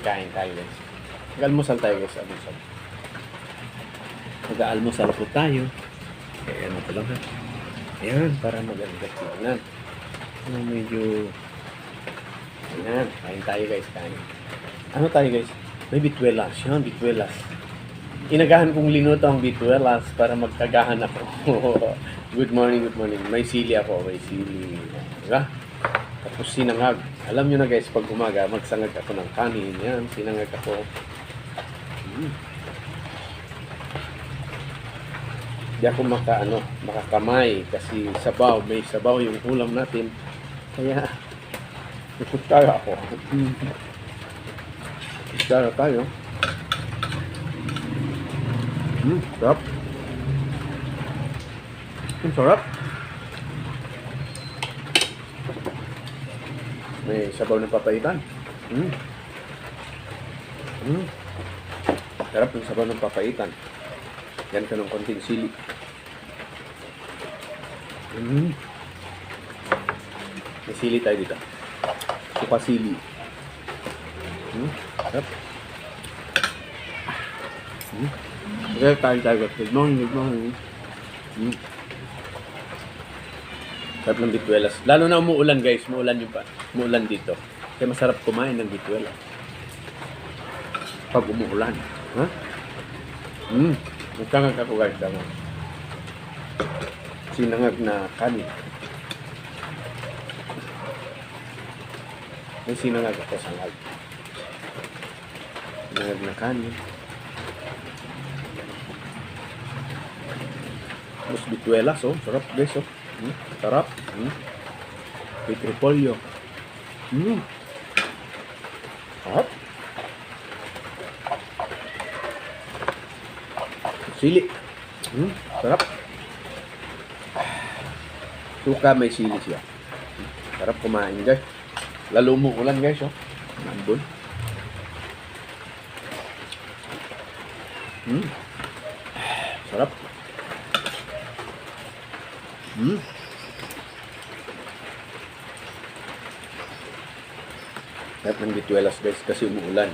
kain tayo guys. Mag-almusal tayo guys, almusal. Mag-almusal po tayo. Kaya ano ko lang ha. Ayan, para maganda tignan. Medyo... Ayan, kain tayo guys, kain. Ano tayo guys? May bituelas. Yan, bituelas. Inagahan kong linuto ang bituelas para magkagahan ako. Good morning, good morning. May sili ako, may sili. Diba? Tapos sinangag. Alam nyo na guys, pag umaga, magsangag ako ng kanin. Yan, sinangag ako. Di ako makakamay kasi sabaw. May sabaw yung ulam natin. Kaya, ikutsara ako. Ikutsara tayo. Sarap. Sarap. May sabaw ng papaitan. Sarap ng sabaw ng papaitan. Yan ka ng konting sili. May sili tayo dito. Suka sili. Sarap. Okay, tayo. Good morning, good morning. Sarap ng bituelas. Lalo na umuulan guys, umuulan dito. Kaya masarap kumain ng bituelas. Pag umuulan. Ha? Nagkangag ako guys. Sinangag na kanin. May sinangag ako sangag. Sinangag na kanin. Tapos bituelas, oh. Sarap guys, oh. Sarap. With repolyo. Sarap. Sili. Sarap. Suka may sili siya. Sarap kumain guys. Lalo mo ulan guys, oh. Nandun. Sarap. Sarap ng bituelas guys kasi umuulan.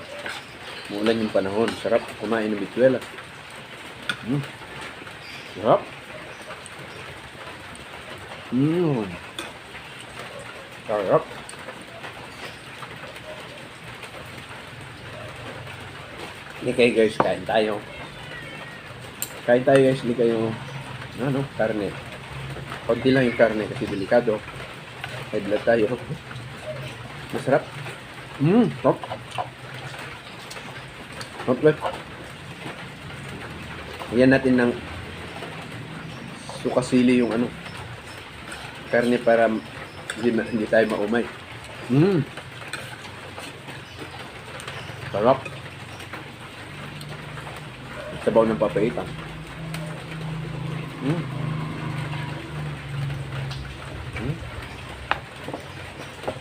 Umuulan yung panahon. Sarap kumain ng bituelas. Sarap. Sarap. Hindi kayo guys, kain tayo. Kain tayo guys, hindi kayo karne. Konti lang yung karne kasi delikado. High blood tayo. Masarap. Sarap. Sarap. Ayan natin ng suka sili yung karne para hindi tayo maumay. Sarap. Sabaw ng papaitan.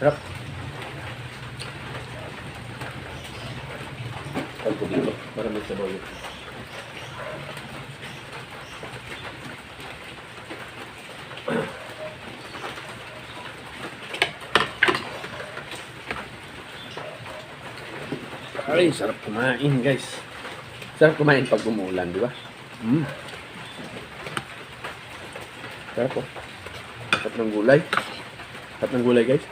Sarap. Kalpo dito para may sabaw yun. Ay, sarap kumain guys. Sarap kumain pag umuulan, di ba? Sarap po. Sarap ng gulay. Sarap ng gulay guys.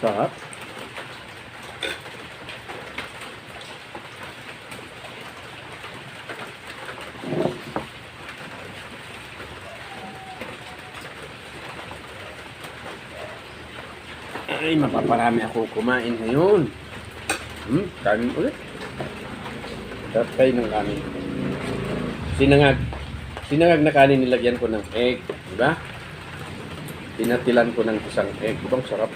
Sarap. Ay, mapaparami ako kumain ngayon. Kanin ulit. Sarap kayo ng kanin. Sinangag na kanin nilagyan ko ng egg. Diba? Pinatilan ko ng isang egg. Ibang sarap.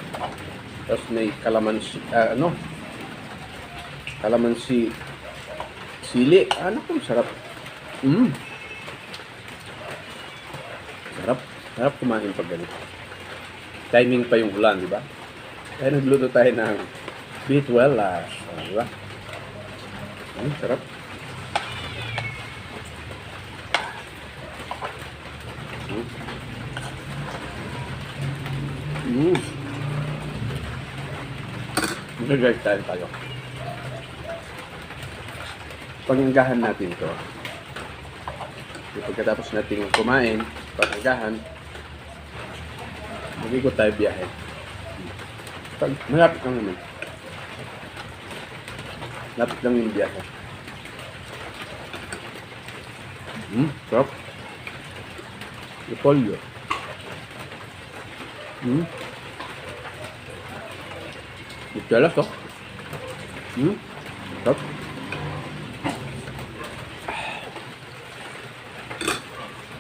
Tapos may kalamansi. Kalamansi. Sili. Ano kung sarap. Sarap. Sarap kumain pag ganito. Timing pa yung ulan, diba? Kaya nagluto tayo ng bituelas. Diba? Sarap. Mag-guys tayo. Panganggahan natin to. Pagkatapos natin kumain, panganggahan, mag-ikot tayo biyahe. Malapit lang naman. Lapit lang yung biyahe. Sarap. Repolyo. Magkalas to. Sarap.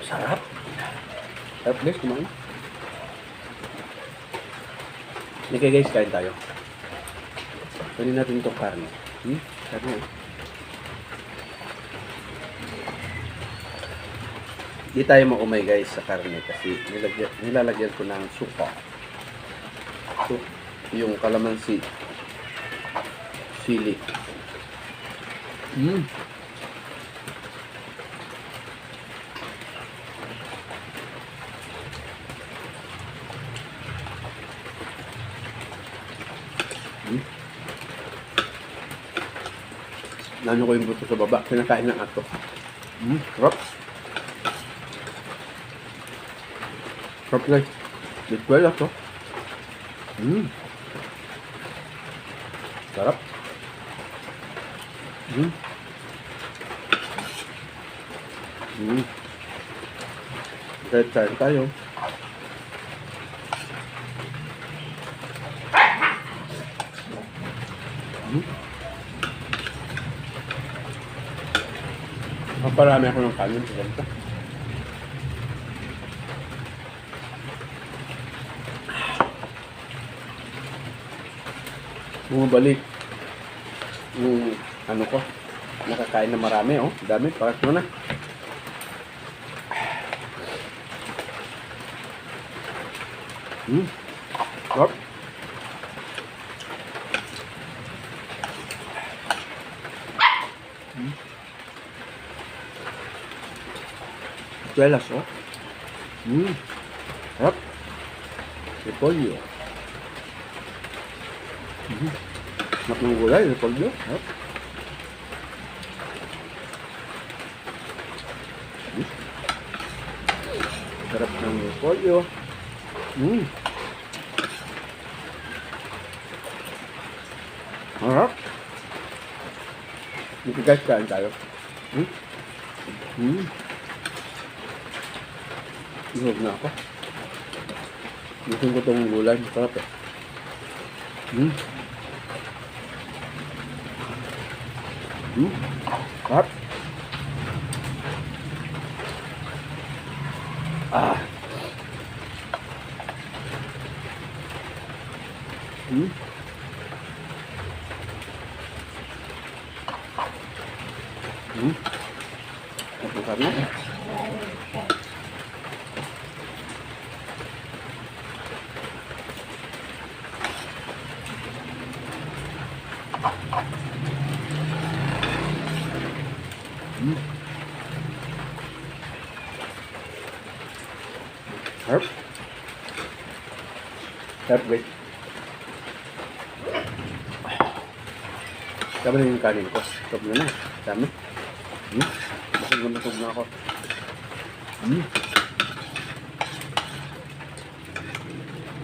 Sarap. Sarap guys, kumain. Okay guys, kain tayo. Kunin natin itong karne. Karne. Di tayo maumay guys sa karne kasi nilalagyan ko ng suka. So, yung kalamansi. Sili. Nano ko yung buto sa baba. Kinakain ng ato. Sarap. Sarap guys. Bitwell ato. Sarap. Kahit tayo. Parami ako ng kanin sa ganito. Bumabalik yung ano ko, nakakain na marami dami, pakas mo na. Sarap. Tuelas, sarap. Repolyo. Sarap ng gulay, repolyo. Sarap. Sarap ng repolyo. Sarap. Dito guys, kain tayo. Ihog na ako. Gusto ko itong gulay. Masarap eh. Sarap. Ang karne. Sarap. Sarap guys. Sabi na yung kanin ko. Sarap na na. Dami. Masag na ako.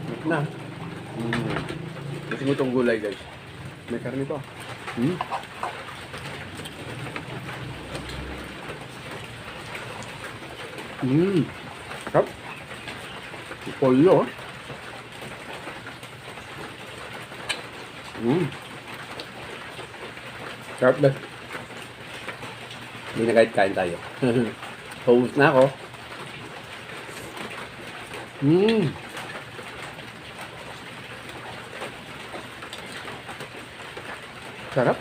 Sarap na. Kasi mo itong gulay guys. May karne to. Sarap. Pollo. Sarap na. Hindi na kahit kain tayo. Paubos na ako. Sarap.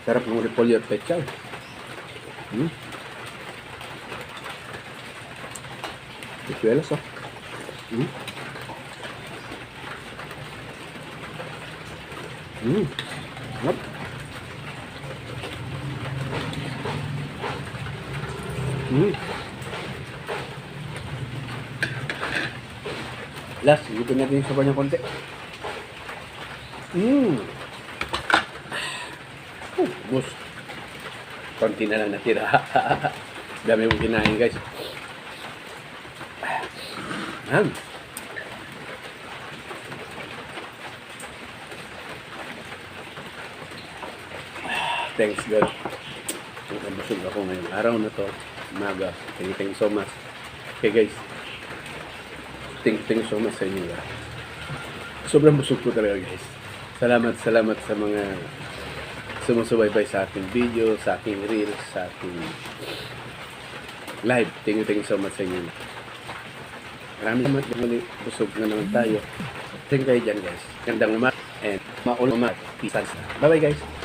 Sarap ng repolyo at pechay. Ituelas Sarap. Last, higupin natin yung sabaw niya konti. Bus. Konti na lang natira. Dami mong kinain, guys. Thanks God. Nakabusog ako ngayong araw na to. Umaga. Thank you so much. Okay guys. Thank you so much sa inyo. Sobrang busog ko talaga guys. Salamat sa mga sumusubaybay sa aking video, sa aking reels, sa aking live. Thank you so much sa inyo. Maraming salamat. Busog na naman tayo. Thank you kayo dyan guys. Gandang umaga and maulang umaga. Peace. Bye bye guys.